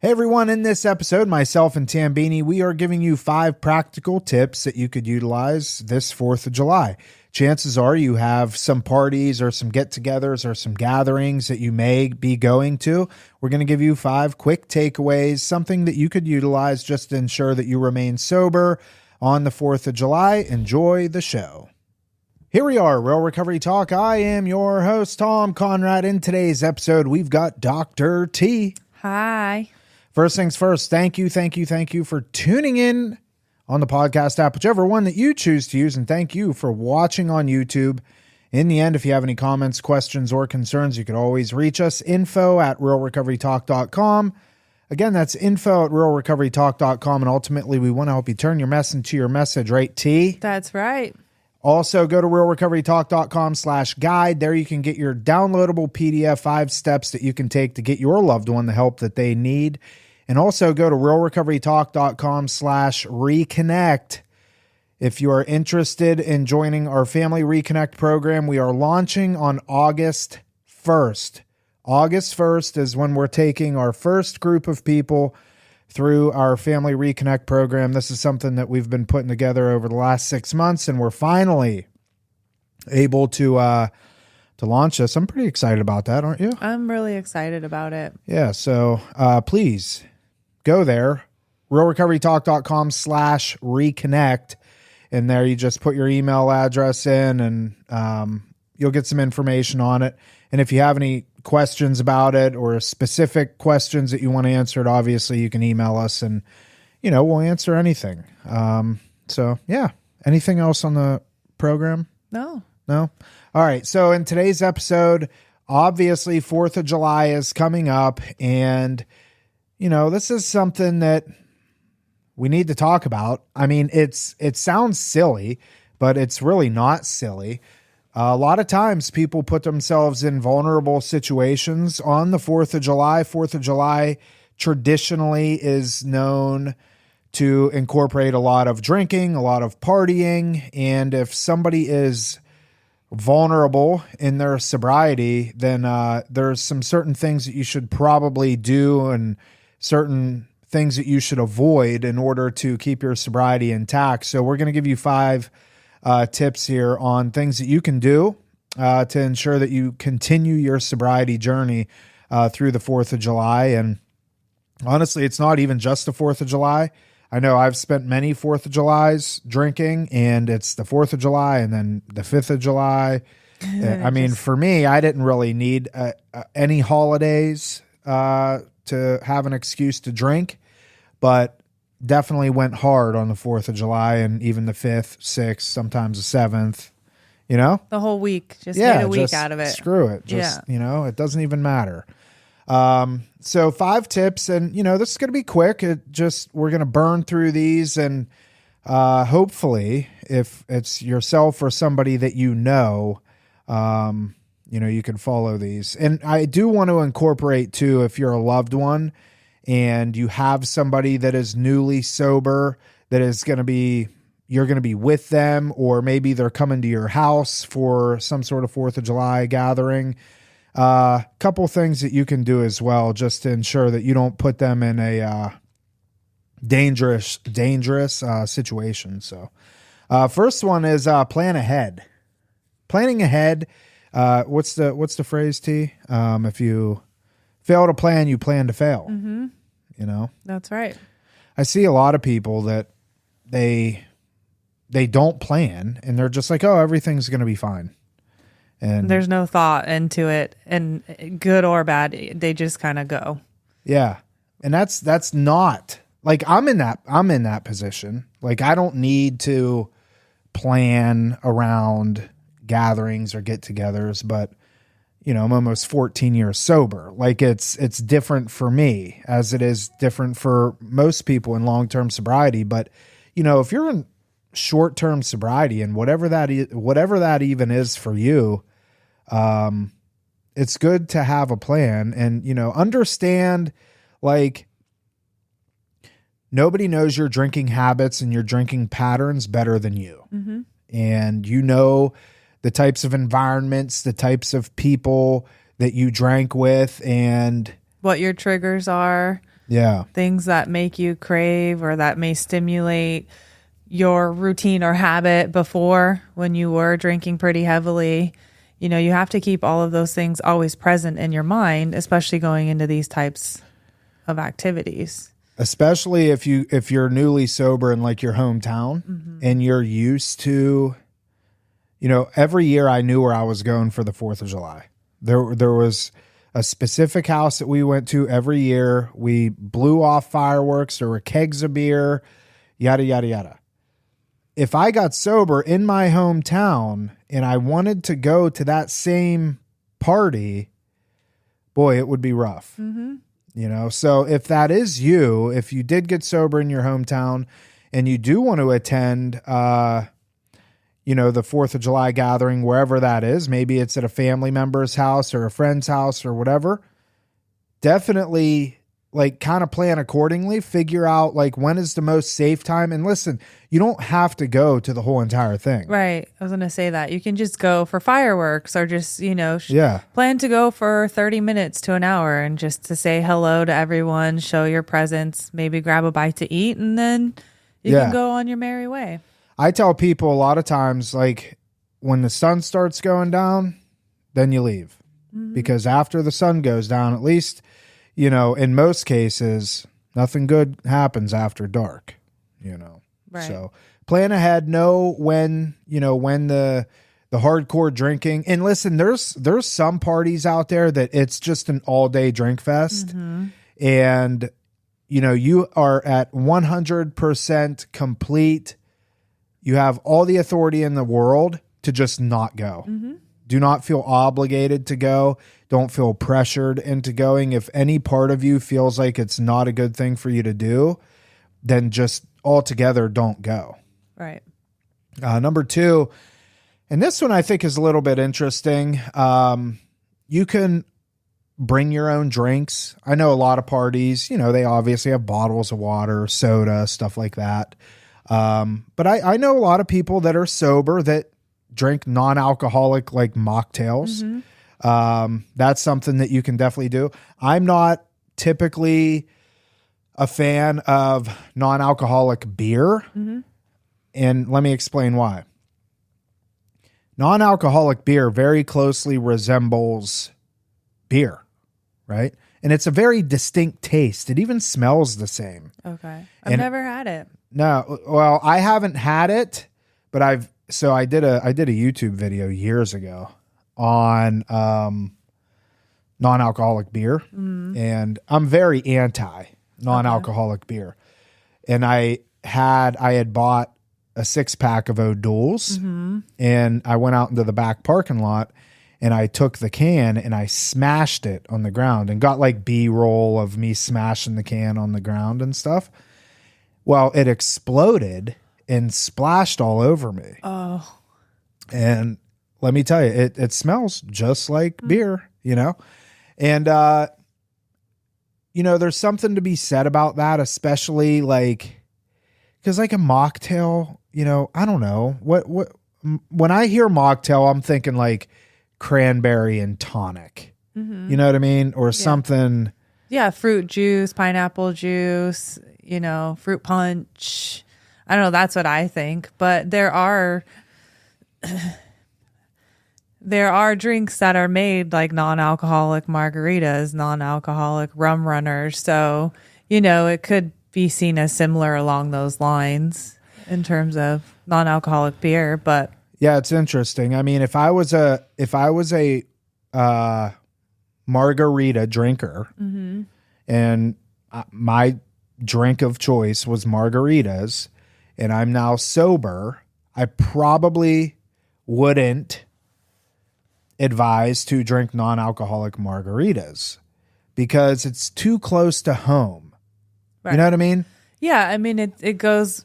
Hey everyone, in this episode, myself and Tambini, we are giving you 5 practical tips that you could utilize this 4th of July. Chances are you have some parties or some get-togethers or some gatherings that you may be going to. We're going to give you 5 quick takeaways, something that you could utilize just to ensure that you remain sober on the 4th of July. Enjoy the show. Here we are, Real Recovery Talk. I am your host, Tom Conrad. In today's episode, we've got Dr. T. Hi. First things first, thank you for tuning in on the podcast app, whichever one that you choose to use, and thank you for watching on YouTube. In the end, if you have any comments, questions, or concerns, you can always reach us, info@realrecoverytalk.com. Again, that's info@realrecoverytalk.com, and ultimately, we want to help you turn your mess into your message, right, T? That's right. Also, go to realrecoverytalk.com/guide. There you can get your downloadable PDF, 5 steps that you can take to get your loved one the help that they need. And also go to realrecoverytalk.com/reconnect. If you are interested in joining our Family Reconnect program, we are launching on August 1st. August 1st is when we're taking our first group of people through our Family Reconnect program. This is something that we've been putting together over the last 6 months, and we're finally able to launch this. I'm pretty excited about that, aren't you? I'm really excited about it. Yeah, so please go there, realrecoverytalk.com/reconnect, and there you just put your email address in, and you'll get some information on it. And if you have any questions about it or specific questions that you want answered, obviously you can email us and, we'll answer anything. So yeah, anything else on the program? No. All right. So in today's episode, obviously 4th of July is coming up, and, this is something that we need to talk about. I mean, it sounds silly, but it's really not silly. A lot of times people put themselves in vulnerable situations on the 4th of July. 4th of July traditionally is known to incorporate a lot of drinking, a lot of partying. And if somebody is vulnerable in their sobriety, then there's some certain things that you should probably do and certain things that you should avoid in order to keep your sobriety intact. So we're going to give you 5 tips here on things that you can do to ensure that you continue your sobriety journey through the 4th of July. And honestly, it's not even just the 4th of July. I know I've spent many 4th of Julys drinking, and it's the 4th of July and then the 5th of July. I mean, for me, I didn't really need any holidays to have an excuse to drink, but definitely went hard on the 4th of July and even the 5th, 6th, sometimes the 7th, The whole week. Just made a week out of it. Screw it. It doesn't even matter. So 5 tips, and, this is going to be quick. We're going to burn through these, and hopefully if it's yourself or somebody that you can follow these. And I do want to incorporate too, if you're a loved one and you have somebody that is newly sober, that is going to be, you're going to be with them, or maybe they're coming to your house for some sort of 4th of July gathering. Couple things that you can do as well, just to ensure that you don't put them in a dangerous situation. So first one is plan ahead. Planning ahead. What's the phrase, T? If you fail to plan, you plan to fail. Mm-hmm. That's right. I see a lot of people that they don't plan, and they're just like, oh, everything's going to be fine. And there's no thought into it, and good or bad, they just kind of go. Yeah. And that's not like, I'm in that position. Like, I don't need to plan around gatherings or get-togethers, but I'm almost 14 years sober. Like, it's different for me as it is different for most people in long-term sobriety. But, if you're in short-term sobriety, and whatever that even is for you, it's good to have a plan and, understand, like, nobody knows your drinking habits and your drinking patterns better than you. Mm-hmm. And the types of environments, the types of people that you drank with, and what your triggers are. Yeah. Things that make you crave or that may stimulate your routine or habit before when you were drinking pretty heavily. You know, you have to keep all of those things always present in your mind, especially going into these types of activities. Especially if you're newly sober in like your hometown and you're used to, you know, every year I knew where I was going for the 4th of July. There was a specific house that we went to every year. We blew off fireworks. There were kegs of beer, yada, yada, yada. If I got sober in my hometown and I wanted to go to that same party, boy, it would be rough. You know, so if that is you, if you did get sober in your hometown and you do want to attend, you know, the 4th of July gathering, wherever that is, maybe it's at a family member's house or a friend's house or whatever, definitely like kind of plan accordingly, figure out like when is the most safe time. And listen, you don't have to go to the whole entire thing. Right. I was going to say that. You can just go for fireworks or just, you know, Yeah. plan to go for 30 minutes to an hour and just to say hello to everyone, show your presence, maybe grab a bite to eat, and then you Yeah. can go on your merry way. I tell people a lot of times, like when the sun starts going down, then you leave. Because after the sun goes down, at least, you know, in most cases, nothing good happens after dark, you know. Right. So plan ahead, know when, you know, when the hardcore drinking. And listen, there's some parties out there that it's just an all-day drink fest. And, you know, you are at 100% complete. You have all the authority in the world to just not go. Do not feel obligated to go. Don't feel pressured into going. If any part of you feels like it's not a good thing for you to do, then just altogether don't go. Right. Number 2, and this one I think is a little bit interesting. You can bring your own drinks. I know a lot of parties, you know, they obviously have bottles of water, soda, stuff like that. But I know a lot of people that are sober that drink non-alcoholic like mocktails. That's something that you can definitely do. I'm not typically a fan of non-alcoholic beer. And let me explain why. Non-alcoholic beer very closely resembles beer, right? And it's a very distinct taste. It even smells the same. Okay. I've never had it. No, well, I haven't had it, but I did a YouTube video years ago on non-alcoholic beer, and I'm very anti non-alcoholic beer. And I had bought a 6-pack of O'Doul's, and I went out into the back parking lot and I took the can and I smashed it on the ground and got like B-roll of me smashing the can on the ground and stuff. Well, it exploded and splashed all over me. Oh. And let me tell you, it smells just like beer, you know? And, you know, there's something to be said about that, especially like, because like a mocktail, you know, I don't know. When I hear mocktail, I'm thinking like cranberry and tonic. You know what I mean? Or something. Yeah, fruit juice, pineapple juice, you know, fruit punch. I don't know, that's what I think. But there are drinks that are made like non-alcoholic margaritas, non-alcoholic rum runners. So, you know, it could be seen as similar along those lines in terms of non-alcoholic beer, but yeah, it's interesting. I mean, if I was a margarita drinker and my drink of choice was margaritas and I'm now sober, I probably wouldn't advise to drink non-alcoholic margaritas because it's too close to home. Right. You know what I mean? Yeah. I mean, it goes,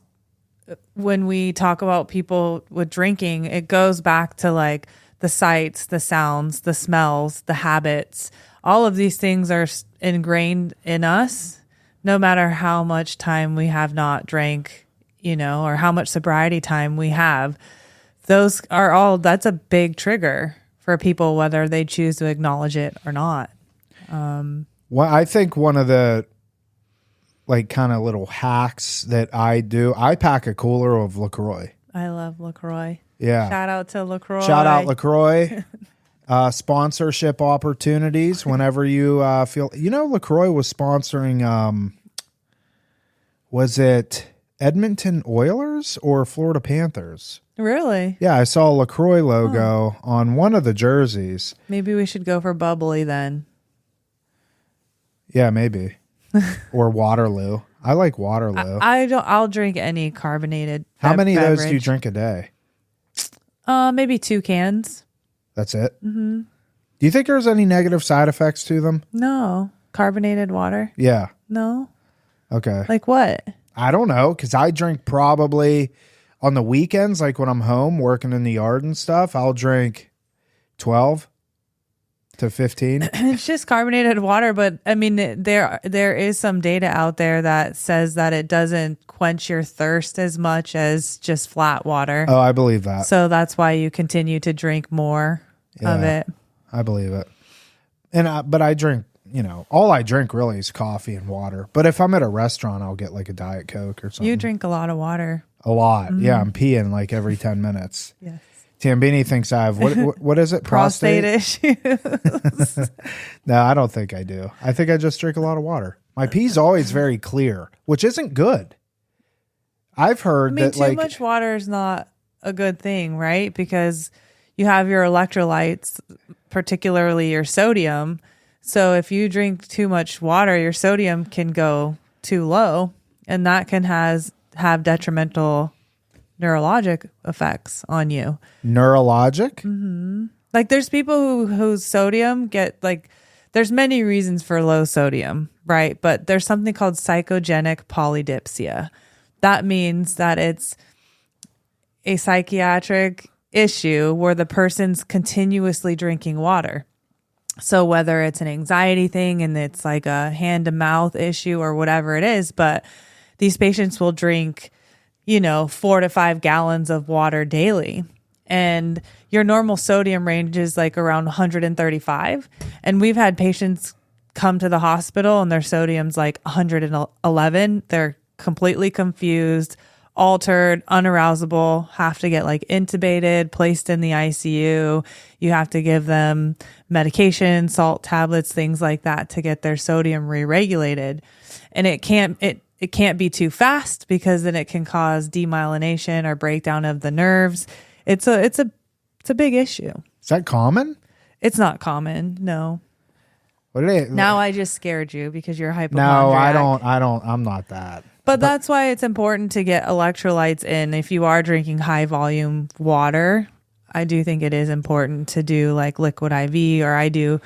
when we talk about people with drinking, it goes back to like the sights, the sounds, the smells, the habits. All of these things are ingrained in us, no matter how much time we have not drank, you know, or how much sobriety time we have. Those are all, that's a big trigger for people, whether they choose to acknowledge it or not. Well, I think one of the like kind of little hacks that I do. I pack a cooler of LaCroix. I love LaCroix. Yeah. Shout out to LaCroix. Shout out LaCroix. Sponsorship opportunities whenever you feel. LaCroix was sponsoring, was it Edmonton Oilers or Florida Panthers? Really? Yeah, I saw a LaCroix logo on one of the jerseys. Maybe we should go for bubbly then. Yeah, maybe. Or Waterloo. I like Waterloo. I'll drink any carbonated How many beverage. of those do you drink a day? Maybe 2 cans. That's it? Mm-hmm. Do you think there's any negative side effects to them? No. Carbonated water? Yeah. No. Okay. Like what? I don't know, because I drink probably on the weekends, like when I'm home working in the yard and stuff, I'll drink 12 to 15. It's just carbonated water, but I mean, there is some data out there that says that it doesn't quench your thirst as much as just flat water. Oh, I believe that. So that's why you continue to drink more of it. I believe it. But I drink, all I drink really is coffee and water. But if I'm at a restaurant, I'll get like a Diet Coke or something. You drink a lot of water. A lot. Mm-hmm. Yeah, I'm peeing like every 10 minutes. Yes. Tambini thinks I have, what is it? Prostate issues. No, I don't think I do. I think I just drink a lot of water. My pee's always very clear, which isn't good. I've heard that too much water is not a good thing, right? Because you have your electrolytes, particularly your sodium. So if you drink too much water, your sodium can go too low, and that can have detrimental neurologic effects on you. Neurologic? Mm-hmm. Like there's people whose sodium there's many reasons for low sodium, right? But there's something called psychogenic polydipsia. That means that it's a psychiatric issue where the person's continuously drinking water. So whether it's an anxiety thing and it's like a hand to mouth issue or whatever it is, but these patients will drink 4 to 5 gallons of water daily. And your normal sodium range is like around 135. And we've had patients come to the hospital and their sodium's like 111. They're completely confused, altered, unarousable, have to get like intubated, placed in the ICU. You have to give them medication, salt tablets, things like that to get their sodium re-regulated. And it can't be too fast because then it can cause demyelination or breakdown of the nerves. It's a big issue. Is that common? It's not common. No. Now I just scared you because you're hypochondriac. No, I don't. I'm not that. But that's why it's important to get electrolytes in. If you are drinking high volume water, I do think it is important to do like liquid IV, or I do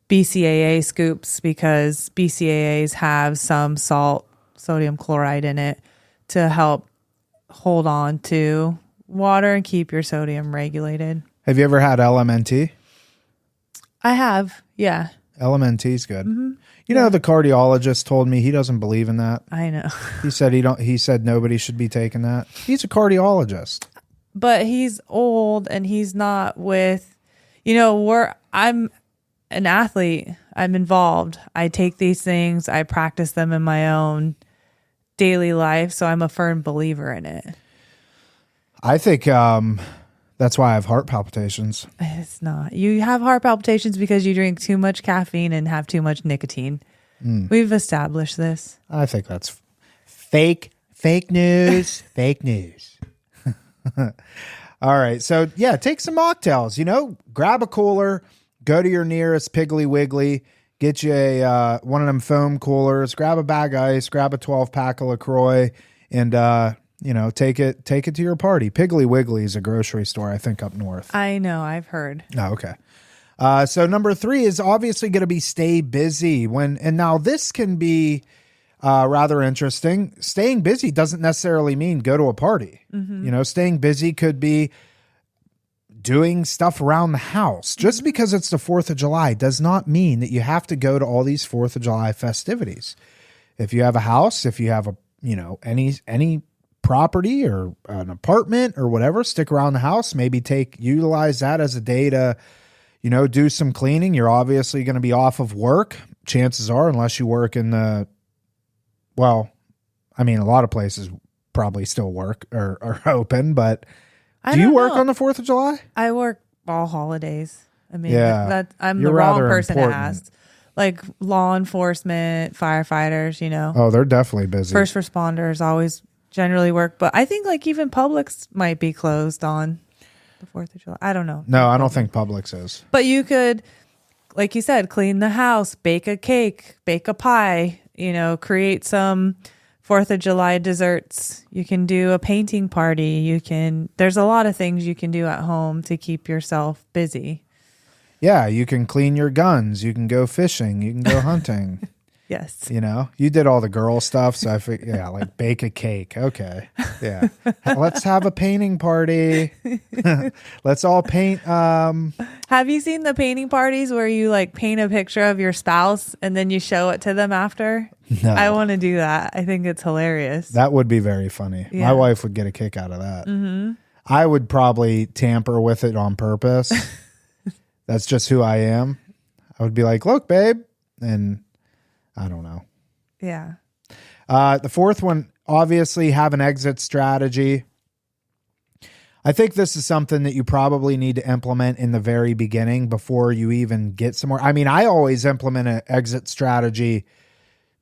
BCAA scoops because BCAAs have some sodium chloride in it to help hold on to water and keep your sodium regulated. Have you ever had LMNT? I have, yeah. LMNT is good. Mm-hmm. You know, the cardiologist told me he doesn't believe in that. I know. He said nobody should be taking that. He's a cardiologist. But he's old and he's not with, I'm an athlete. I'm involved. I take these things. I practice them in my own daily life. So I'm a firm believer in it. I think that's why I have heart palpitations. It's not. You have heart palpitations because you drink too much caffeine and have too much nicotine. We've established this. I think that's fake news. Fake news. All right. So, yeah, take some mocktails. Grab a cooler, go to your nearest Piggly Wiggly, get you one of them foam coolers, grab a bag of ice, grab a 12-pack of LaCroix, and take it to your party. Piggly Wiggly is a grocery store, I think, up north. I know. I've heard. Oh, okay. So number 3 is obviously going to be stay busy. And now this can be rather interesting. Staying busy doesn't necessarily mean go to a party. Mm-hmm. Staying busy could be doing stuff around the house. Just because it's the 4th of July does not mean that you have to go to all these 4th of July festivities. If you have a house, if you have any property or an apartment or whatever, stick around the house, maybe utilize that as a day to, do some cleaning. You're obviously going to be off of work. Chances are, unless you work in the, well, I mean, a lot of places probably still work or are open, but do you work on the 4th of July? I work all holidays. I mean, I'm You're the wrong rather person to important. ask. Like law enforcement, firefighters, Oh, they're definitely busy. first responders always generally work. But I think like even Publix might be closed on the 4th of July. I don't know. No, I don't think Publix is. But you could, like you said, clean the house, bake a cake, bake a pie, create some 4th of July desserts. You can do a painting party. There's a lot of things you can do at home to keep yourself busy. Yeah, you can clean your guns. You can go fishing. You can go hunting. Yes. You did all the girl stuff. So I think, like bake a cake. Okay. Yeah. Let's have a painting party. Let's all paint. Have you seen the painting parties where you like paint a picture of your spouse and then you show it to them after? No. I want to do that. I think it's hilarious. That would be very funny. Yeah. My wife would get a kick out of that. Mm-hmm. I would probably tamper with it on purpose. That's just who I am. I would be like, look, babe. And I don't know. Yeah. The fourth one, obviously have an exit strategy. I think this is something that you probably need to implement in the very beginning before you even get somewhere. I mean, I always implement an exit strategy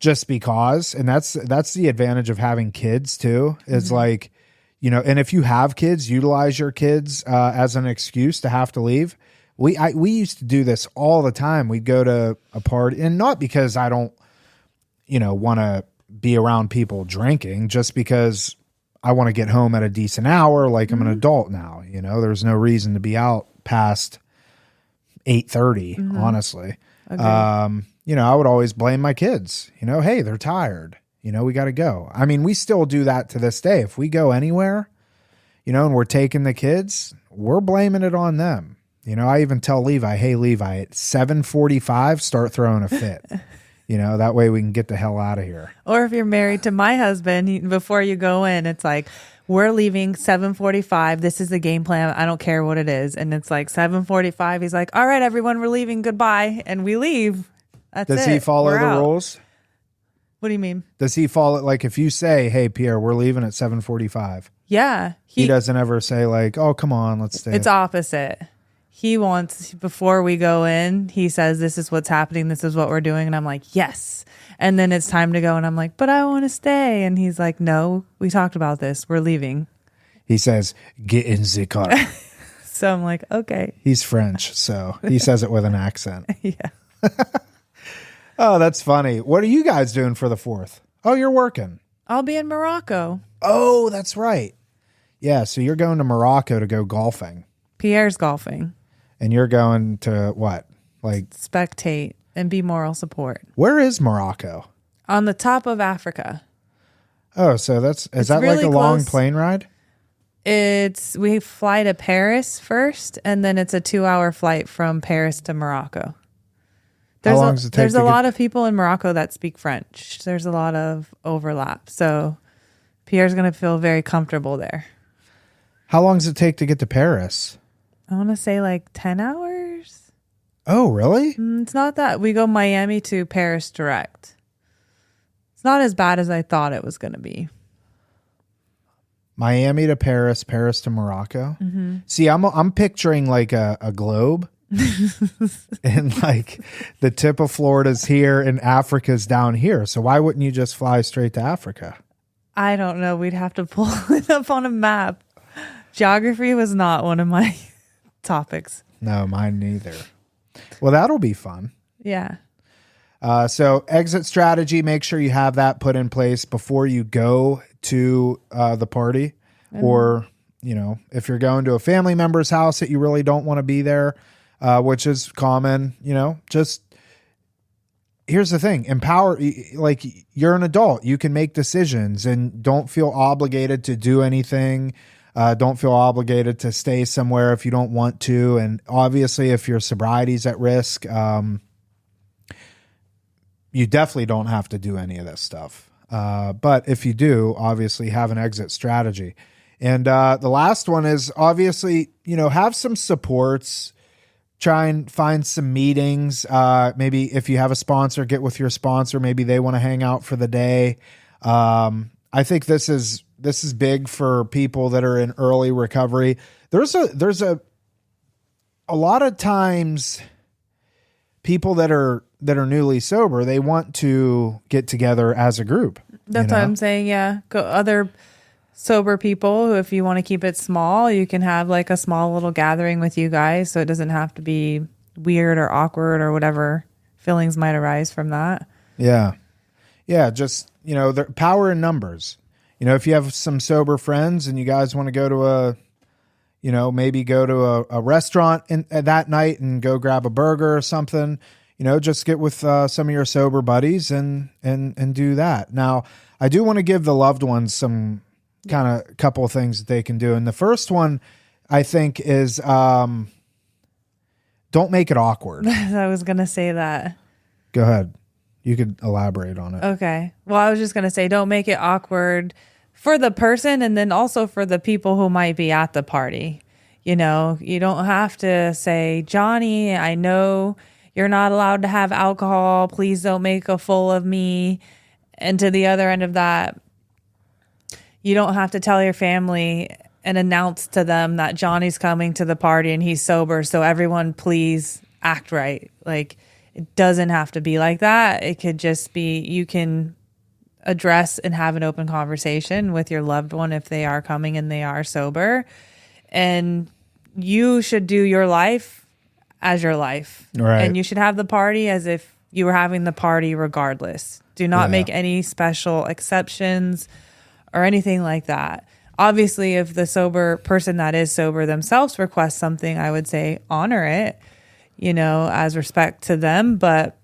just because, and that's the advantage of having kids too, is like, and if you have kids, utilize your kids as an excuse to have to leave. We used to do this all the time. We'd go to a party, and not because I don't, want to be around people drinking, just because I want to get home at a decent hour. Like I'm an adult now, there's no reason to be out past 8:30, honestly. Okay. I would always blame my kids, hey, they're tired, we got to go. I mean, we still do that to this day. If we go anywhere, and we're taking the kids, we're blaming it on them. I even tell Levi, hey, Levi, at 7:45, start throwing a fit. That way we can get the hell out of here. Or if you're married to my husband, before you go in, it's like, we're leaving 7:45. This is the game plan. I don't care what it is. And it's like 7:45. He's like, all right, everyone, we're leaving. Goodbye. And we leave. That's Does it. he follow We're the out. rules? What do you mean? Does he follow, like if you say, hey, Pierre, we're leaving at 7:45. Yeah. He doesn't ever say like, oh, come on, let's stay. It's opposite. He wants, before we go in, he says, this is what's happening. This is what we're doing. And I'm like, yes. And then it's time to go. And I'm like, but I want to stay. And he's like, no, we talked about this. We're leaving. He says, get in the car. So I'm like, okay. He's French, so he says it with an accent. Yeah. Oh, that's funny. What are you guys doing for the 4th? Oh, you're working. I'll be in Morocco. Oh, that's right. Yeah, so you're going to Morocco to go golfing. Pierre's golfing. And you're going to what? Like Spectate and be moral support. Where is Morocco? On the top of Africa. Oh, so is that really like a long close. plane ride? We fly to Paris first, and then it's a 2-hour flight from Paris to Morocco. How long does it take There's to a get- lot of people in Morocco that speak French. There's a lot of overlap. So Pierre's going to feel very comfortable there. How long does it take to get to Paris? I want to say like 10 hours. Oh, really? It's not that. We go Miami to Paris direct. It's not as bad as I thought it was going to be. Miami to Paris, Paris to Morocco. Mm-hmm. See, I'm picturing like a globe, and like the tip of Florida's here and Africa's down here. So why wouldn't you just fly straight to Africa? I don't know. We'd have to pull it up on a map. Geography was not one of my topics. No, mine neither. Well, that'll be fun. Yeah. So exit strategy, make sure you have that put in place before you go to the party. Or, if you're going to a family member's house that you really don't want to be there, which is common, just here's the thing, like you're an adult, you can make decisions and don't feel obligated to do anything. Don't feel obligated to stay somewhere if you don't want to. And obviously if your sobriety's at risk, you definitely don't have to do any of this stuff. But if you do, obviously have an exit strategy. And the last one is obviously, have some supports, try and find some meetings. Maybe if you have a sponsor, get with your sponsor. Maybe they want to hang out for the day. I think this is big for people that are in early recovery. There's a lot of times people that are newly sober, they want to get together as a group. That's what I'm saying. Yeah. Go other sober people who, if you want to keep it small, you can have like a small little gathering with you guys. So it doesn't have to be weird or awkward or whatever feelings might arise from that. Yeah. Yeah. Just, the power in numbers. If you have some sober friends and you guys want to go to maybe go to a restaurant that night and go grab a burger or something, just get with some of your sober buddies and do that. Now, I do want to give the loved ones some kind of couple of things that they can do. And the first one, I think, is don't make it awkward. I was going to say that. Go ahead. You could elaborate on it. Okay. Well, I was just going to say, don't make it awkward for the person and then also for the people who might be at the party. You don't have to say, Johnny, I know you're not allowed to have alcohol. Please don't make a fool of me. And to the other end of that, you don't have to tell your family and announce to them that Johnny's coming to the party and he's sober. So everyone, please act right. Like, it doesn't have to be like that. It could just be, you can address and have an open conversation with your loved one if they are coming and they are sober. And you should do your life as your life. Right. And you should have the party as if you were having the party regardless. Do not make any special exceptions or anything like that. Obviously, if the sober person that is sober themselves requests something, I would say honor it, as respect to them. But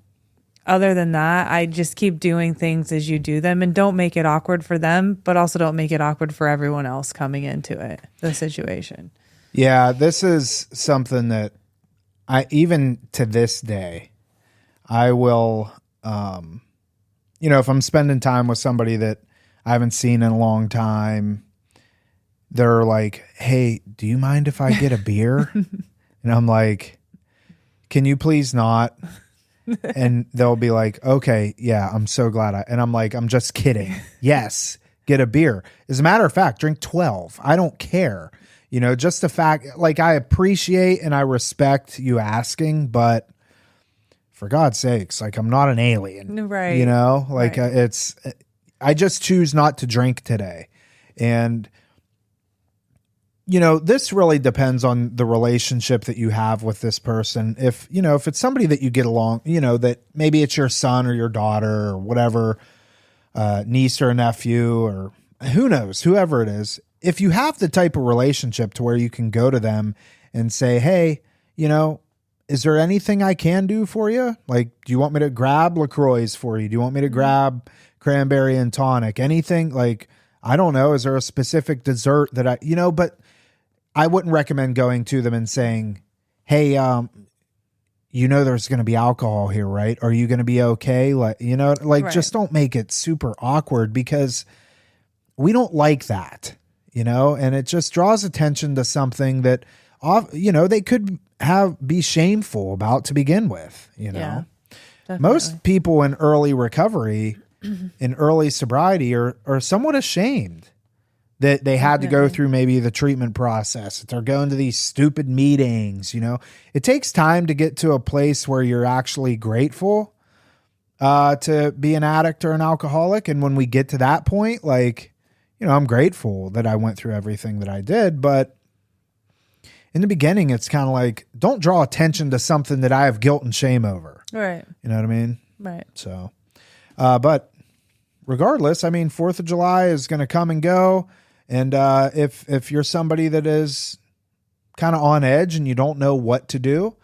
other than that, I just keep doing things as you do them and don't make it awkward for them, but also don't make it awkward for everyone else coming into it, the situation. Yeah, this is something that even to this day, I will, if I'm spending time with somebody that I haven't seen in a long time, they're like, hey, do you mind if I get a beer? And I'm like, can you please not? And they'll be like, okay, yeah, I'm so glad. And I'm like, I'm just kidding. Yes, get a beer. As a matter of fact, drink 12. I don't care. Just the fact, like, I appreciate and I respect you asking, but for God's sakes, like, I'm not an alien. Right. Right. I just choose not to drink today. And, this really depends on the relationship that you have with this person. If it's somebody that you get along, that maybe it's your son or your daughter or whatever, niece or nephew, or who knows, whoever it is. If you have the type of relationship to where you can go to them and say, hey, is there anything I can do for you? Like, do you want me to grab LaCroix for you? Do you want me to grab cranberry and tonic? Anything, like, I don't know. Is there a specific dessert that but I wouldn't recommend going to them and saying, hey, there's going to be alcohol here, right? Are you going to be okay? Like, right. Just don't make it super awkward, because we don't like that, and it just draws attention to something that, they could be shameful about to begin with, Yeah, most people in early recovery, in early sobriety are somewhat ashamed that they had to go through maybe the treatment process. They're going to these stupid meetings, It takes time to get to a place where you're actually grateful to be an addict or an alcoholic. And when we get to that point, like, I'm grateful that I went through everything that I did. But in the beginning, it's kind of like, don't draw attention to something that I have guilt and shame over. Right. You know what I mean? Right. So, but regardless, 4th of July is going to come and go. And if you're somebody that is kind of on edge and you don't know what to do,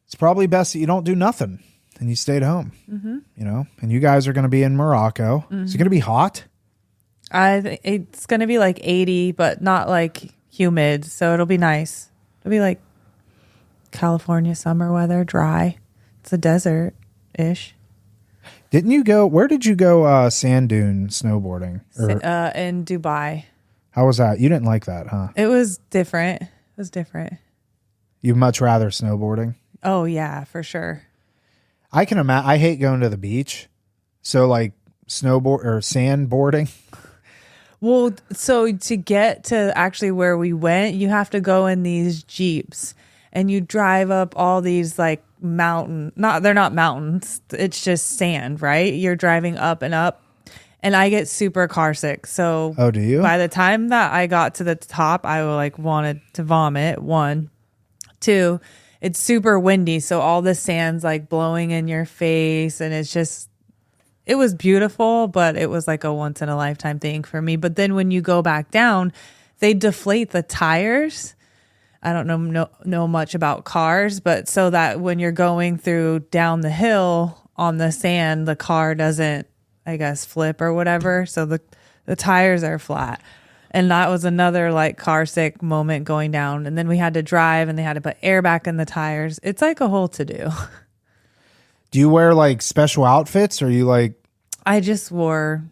it's probably best that you don't do nothing and you stay at home, and you guys are going to be in Morocco. Mm-hmm. Is it going to be hot? It's going to be like 80, but not like humid. So it'll be nice. It'll be like California summer weather, dry. It's a desert-ish. Didn't you go? Where did you go? Sand dune snowboarding in Dubai. How was that? You didn't like that, huh? It was different. You'd much rather snowboarding? Oh yeah, for sure. I can imagine. I hate going to the beach, so like snowboard or sandboarding? Well, so to get to actually where we went, you have to go in these Jeeps and you drive up all these like they're not mountains. It's just sand, right? You're driving up and up. And I get super car sick. So oh, do you? By the time that I got to the top, I like wanted to vomit. 1, 2, it's super windy. So all the sand's like blowing in your face. And it was beautiful, but it was like a once in a lifetime thing for me. But then when you go back down, they deflate the tires. I don't know much about cars, but so that when you're going through down the hill on the sand, the car doesn't, I guess, flip or whatever. So the tires are flat. And that was another like car sick moment going down. And then we had to drive and they had to put air back in the tires. It's like a whole to do. Do you wear like special outfits or you like? I just wore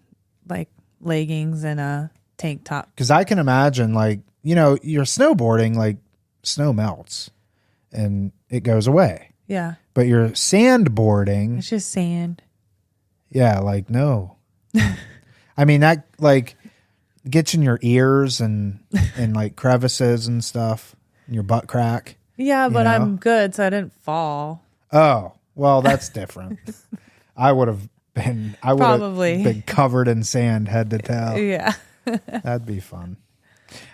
like leggings and a tank top. Because I can imagine like, you're snowboarding, like snow melts and it goes away. Yeah. But you're sandboarding. It's just sand. Yeah, like no. I mean that like gets in your ears and like crevices and stuff, and your butt crack. Yeah, but I'm good, so I didn't fall. Oh, well, that's different. I would have been covered in sand head to toe. Yeah. That'd be fun.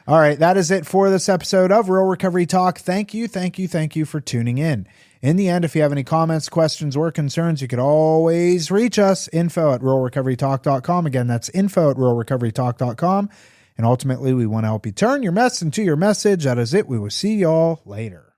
All right, that is it for this episode of Real Recovery Talk. Thank you for tuning in. In the end, if you have any comments, questions, or concerns, you could always reach us, info@realrecoverytalk.com. Again, that's info@realrecoverytalk.com. And ultimately, we want to help you turn your mess into your message. That is it. We will see y'all later.